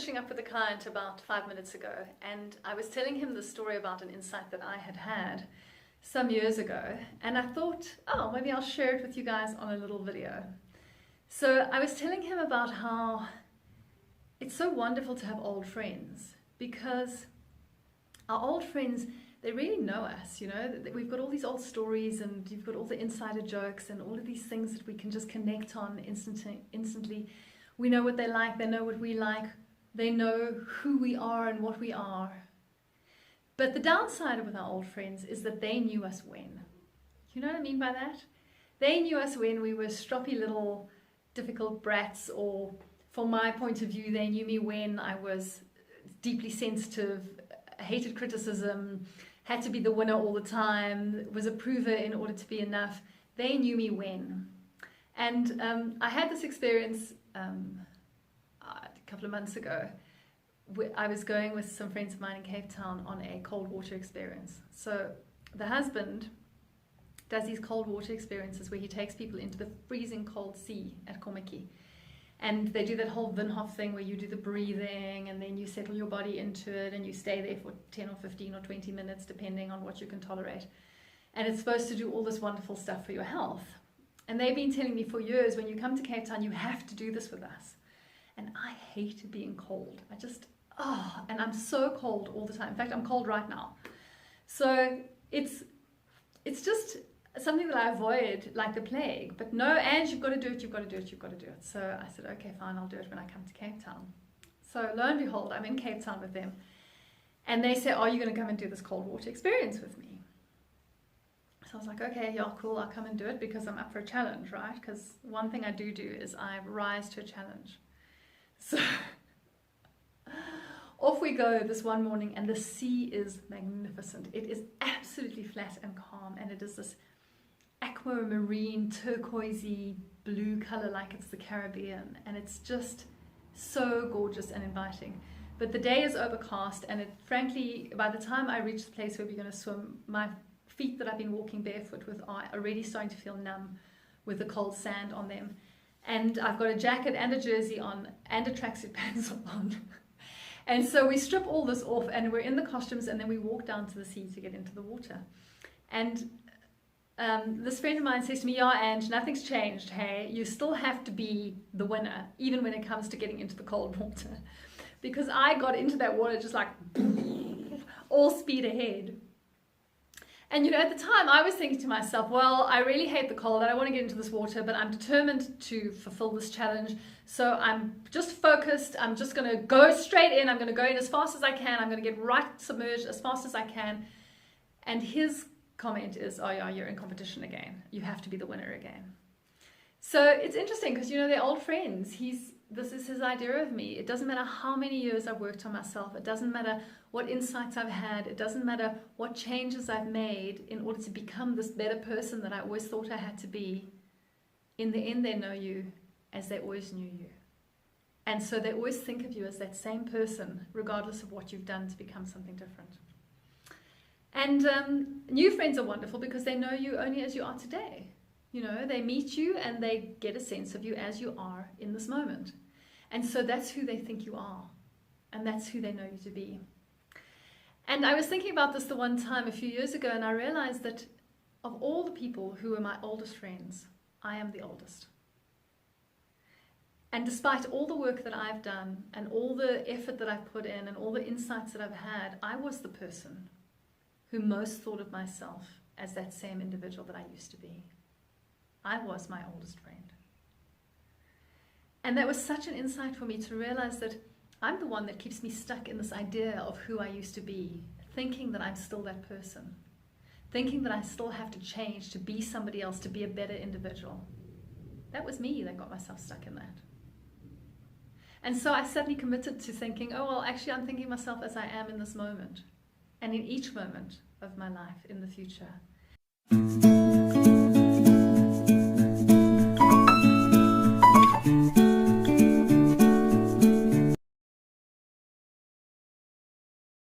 finishing up with a client about 5 minutes ago, and I was telling him the story about an insight that I had some years ago, and I thought, oh, maybe I'll share it with you guys on a little video. So I was telling him about how it's so wonderful to have old friends, because our old friends, they really know us, you know. We've got all these old stories, and you've got all the insider jokes and all of these things that we can just connect on instantly. We know what they like, they know what we like, they know who we are and what we are. But the downside with our old friends is that they knew us when. You know what I mean by that? They knew us when we were stroppy little difficult brats, or from my point of view, they knew me when I was deeply sensitive, hated criticism, had to be the winner all the time, was a prover in order to be enough. They knew me when. And I had this experience a couple of months ago. I was going with some friends of mine in Cape Town on a cold water experience. So the husband does these cold water experiences where he takes people into the freezing cold sea at Komiki. And they do that whole Wim Hof thing where you do the breathing and then you settle your body into it and you stay there for 10 or 15 or 20 minutes depending on what you can tolerate. And it's supposed to do all this wonderful stuff for your health. And they've been telling me for years, when you come to Cape Town, you have to do this with us. And I hate being cold. And I'm so cold all the time. In fact, I'm cold right now. So it's just something that I avoid like the plague. But no, Ange, you've got to do it, you've got to do it, you've got to do it. So I said, okay, fine, I'll do it when I come to Cape Town. So lo and behold, I'm in Cape Town with them. And they say, are you going to come and do this cold water experience with me? So I was like, okay, yeah, cool, I'll come and do it because I'm up for a challenge, right? Because one thing I do is I rise to a challenge. So off we go this one morning, and the sea is magnificent. It is absolutely flat and calm, and it is this aquamarine, turquoisey blue color like it's the Caribbean, and it's just so gorgeous and inviting. But the day is overcast, and frankly, by the time I reach the place where we're going to swim, my feet that I've been walking barefoot with are already starting to feel numb with the cold sand on them. And I've got a jacket and a jersey on and a tracksuit pants on. And so we strip all this off and we're in the costumes, and then we walk down to the sea to get into the water. And this friend of mine says to me, yeah, Ange, nothing's changed, hey? You still have to be the winner, even when it comes to getting into the cold water. Because I got into that water just like all speed ahead. And you know, at the time I was thinking to myself, well, I really hate the cold, I don't want to get into this water, but I'm determined to fulfill this challenge. So I'm just focused, I'm just going to go straight in, I'm going to go in as fast as I can, I'm going to get right submerged as fast as I can. And his comment is, oh yeah, you're in competition again. You have to be the winner again. So it's interesting because, you know, they're old friends. This is his idea of me. It doesn't matter how many years I've worked on myself. It doesn't matter what insights I've had. It doesn't matter what changes I've made in order to become this better person that I always thought I had to be. In the end, they know you as they always knew you. And so they always think of you as that same person, regardless of what you've done to become something different. And new friends are wonderful because they know you only as you are today. You know, they meet you and they get a sense of you as you are in this moment. And so that's who they think you are. And that's who they know you to be. And I was thinking about this the one time a few years ago, and I realized that of all the people who were my oldest friends, I am the oldest. And despite all the work that I've done and all the effort that I've put in and all the insights that I've had, I was the person who most thought of myself as that same individual that I used to be. I was my oldest friend. And that was such an insight for me to realize that I'm the one that keeps me stuck in this idea of who I used to be, thinking that I'm still that person, thinking that I still have to change to be somebody else, to be a better individual. That was me that got myself stuck in that. And so I suddenly committed to thinking, oh, well, actually, I'm thinking myself as I am in this moment and in each moment of my life in the future.